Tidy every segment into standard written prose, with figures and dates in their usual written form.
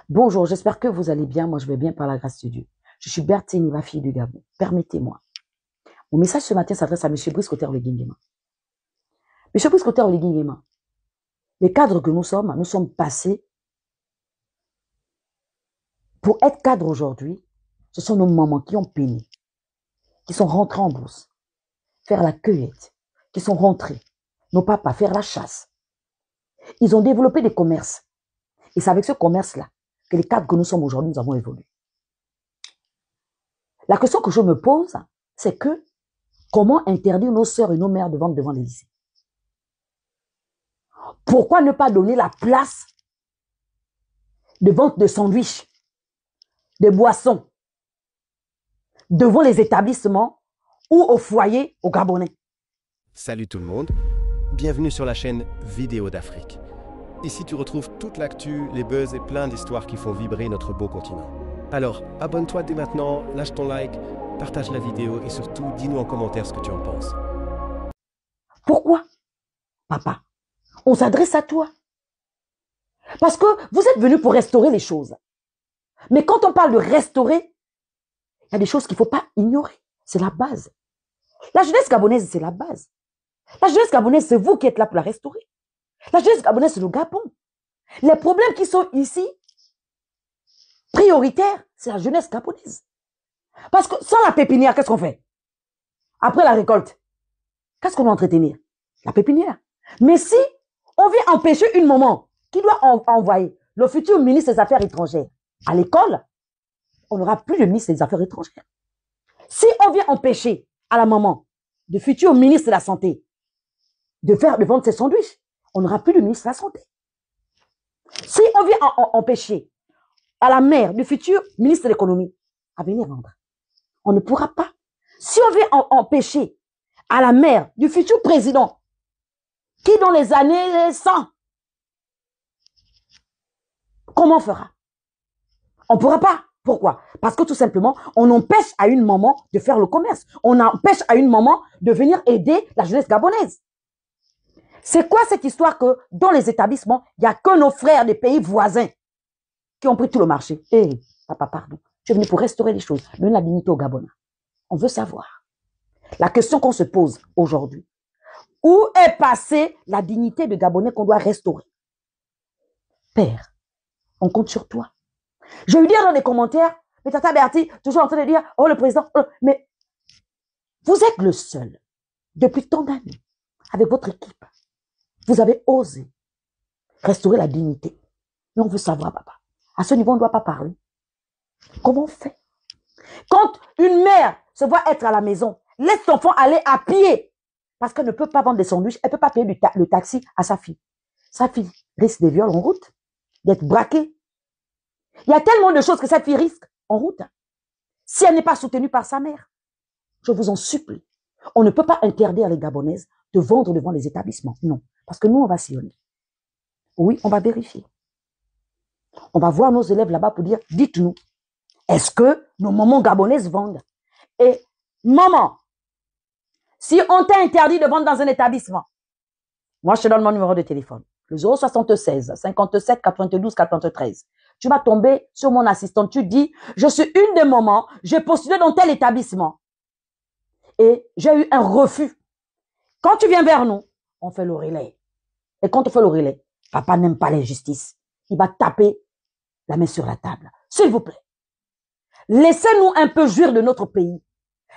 Bonjour, j'espère que vous allez bien. Moi, je vais bien par la grâce de Dieu. Je suis Bertine, ma fille du Gabon. Permettez-moi. Mon message ce matin s'adresse à M. Brice Cotter-Leguingema. M. Brice Cotter-Leguingema, les cadres que nous sommes passés pour être cadres aujourd'hui. Ce sont nos mamans qui ont peiné, qui sont rentrés en bourse, faire la cueillette, qui sont rentrés. Nos papas, faire la chasse. Ils ont développé des commerces. Et c'est avec ce commerce-là que les cadres que nous sommes aujourd'hui, nous avons évolué. La question que je me pose, c'est que comment interdire nos sœurs et nos mères de vendre devant les lycées? Pourquoi ne pas donner la place de vente de sandwichs, de boissons, devant les établissements ou au foyer au Gabonais? Salut tout le monde, bienvenue sur la chaîne Vidéo d'Afrique. Ici tu retrouves toute l'actu, les buzz et plein d'histoires qui font vibrer notre beau continent. Alors, abonne-toi dès maintenant, lâche ton like, partage la vidéo et surtout dis-nous en commentaire ce que tu en penses. Pourquoi, papa? On s'adresse à toi. Parce que vous êtes venu pour restaurer les choses. Mais quand on parle de restaurer, il y a des choses qu'il ne faut pas ignorer. C'est la base. La jeunesse gabonaise, c'est la base. La jeunesse gabonaise, c'est vous qui êtes là pour la restaurer. La jeunesse gabonaise, c'est le Gabon. Les problèmes qui sont ici, prioritaires, c'est la jeunesse gabonaise. Parce que sans la pépinière, qu'est-ce qu'on fait? Après la récolte, qu'est-ce qu'on doit entretenir? La pépinière. Mais si on vient empêcher une maman qui doit envoyer le futur ministre des Affaires étrangères à l'école, on n'aura plus de ministre des Affaires étrangères. Si on vient empêcher à la maman, le futur ministre de la Santé, de vendre ses sandwichs, on n'aura plus de ministre de la Santé. Si on vient empêcher à la mère du futur ministre de l'Économie à venir vendre, on ne pourra pas. Si on vient empêcher à la mère du futur président, qui dans les années 100, comment on fera? On ne pourra pas. Pourquoi? Parce que tout simplement, on empêche à une maman de faire le commerce. On empêche à une maman de venir aider la jeunesse gabonaise. C'est quoi cette histoire que dans les établissements, il n'y a que nos frères des pays voisins qui ont pris tout le marché? Hé, papa, pardon. Tu es venu pour restaurer les choses, donner la dignité aux Gabonais. On veut savoir. La question qu'on se pose aujourd'hui, où est passée la dignité de Gabonais qu'on doit restaurer? Père, on compte sur toi. Je vais dire dans les commentaires, mais Tata Bertie, toujours en train de dire, oh le président, oh, mais vous êtes le seul, depuis tant d'années, avec votre équipe, vous avez osé restaurer la dignité. Mais on veut savoir, papa, à ce niveau, on ne doit pas parler. Comment on fait? Quand une mère se voit être à la maison, laisse son enfant aller à pied, parce qu'elle ne peut pas vendre des sandwichs, elle ne peut pas payer le taxi à sa fille. Sa fille risque des viols en route, d'être braquée. Il y a tellement de choses que cette fille risque en route. Si elle n'est pas soutenue par sa mère, je vous en supplie. On ne peut pas interdire les Gabonaises de vendre devant les établissements. Non. Parce que nous, on va sillonner. Oui, on va vérifier. On va voir nos élèves là-bas pour dire, dites-nous, est-ce que nos mamans gabonaises vendent? Et maman, si on t'a interdit de vendre dans un établissement, moi, je te donne mon numéro de téléphone. Le 076 57 92 93. Tu vas tomber sur mon assistant. Tu dis, je suis une des mamans, j'ai postulé dans tel établissement. Et j'ai eu un refus. Quand tu viens vers nous, on fait le relais. Et quand on fait le relais, papa n'aime pas l'injustice. Il va taper la main sur la table. S'il vous plaît. Laissez-nous un peu jouir de notre pays.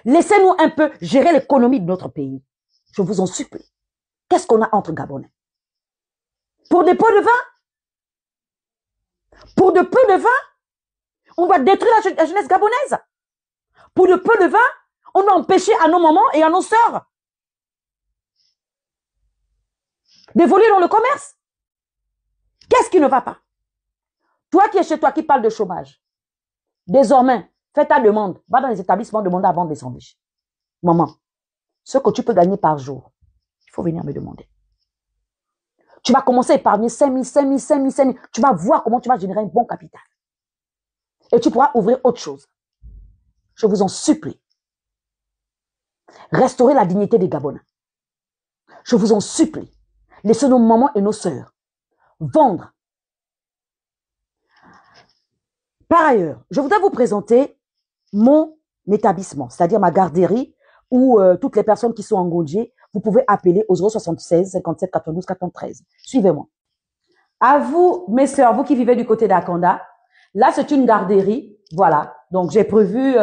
Laissez-nous un peu gérer l'économie de notre pays. Je vous en supplie. Qu'est-ce qu'on a entre Gabonais? Pour des pots de vin? Pour de peu de vin? On doit détruire la jeunesse gabonaise. Pour de peu de vin, on doit empêcher à nos mamans et à nos sœurs d'évoluer dans le commerce. Qu'est-ce qui ne va pas? Toi qui es chez toi, qui parle de chômage, désormais, fais ta demande. Va dans les établissements demander à vendre des sandwichs. Maman, ce que tu peux gagner par jour, il faut venir me demander. Tu vas commencer à épargner 5 000, 5 000, 5 000, 5 000. Tu vas voir comment tu vas générer un bon capital. Et tu pourras ouvrir autre chose. Je vous en supplie. Restaurer la dignité des Gabonais. Je vous en supplie. Laissez nos mamans et nos sœurs vendre. Par ailleurs, je voudrais vous présenter mon établissement, c'est-à-dire ma garderie, où toutes les personnes qui sont en Gondier, vous pouvez appeler au 076 57 92 93. Suivez-moi. À vous, mes sœurs, vous qui vivez du côté d'Akanda, là, c'est une garderie. Voilà. Donc, j'ai prévu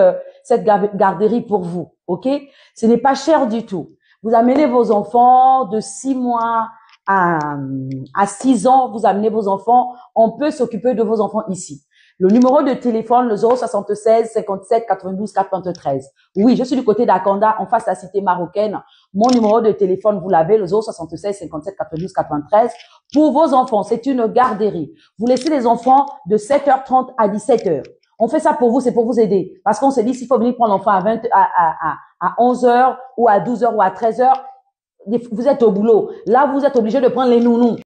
cette garderie pour vous. OK? Ce n'est pas cher du tout. Vous amenez vos enfants de 6 mois à 6 ans. Vous amenez vos enfants. On peut s'occuper de vos enfants ici. Le numéro de téléphone, le 076 57 92 93. Oui, je suis du côté d'Akanda, en face de la cité marocaine. Mon numéro de téléphone, vous l'avez, le 076 57 92 93. Pour vos enfants, c'est une garderie. Vous laissez les enfants de 7h30 à 17h. On fait ça pour vous, c'est pour vous aider. Parce qu'on se dit, s'il faut venir prendre l'enfant à 11h ou à 12h ou à 13h, vous êtes au boulot. Là, vous êtes obligé de prendre les nounous.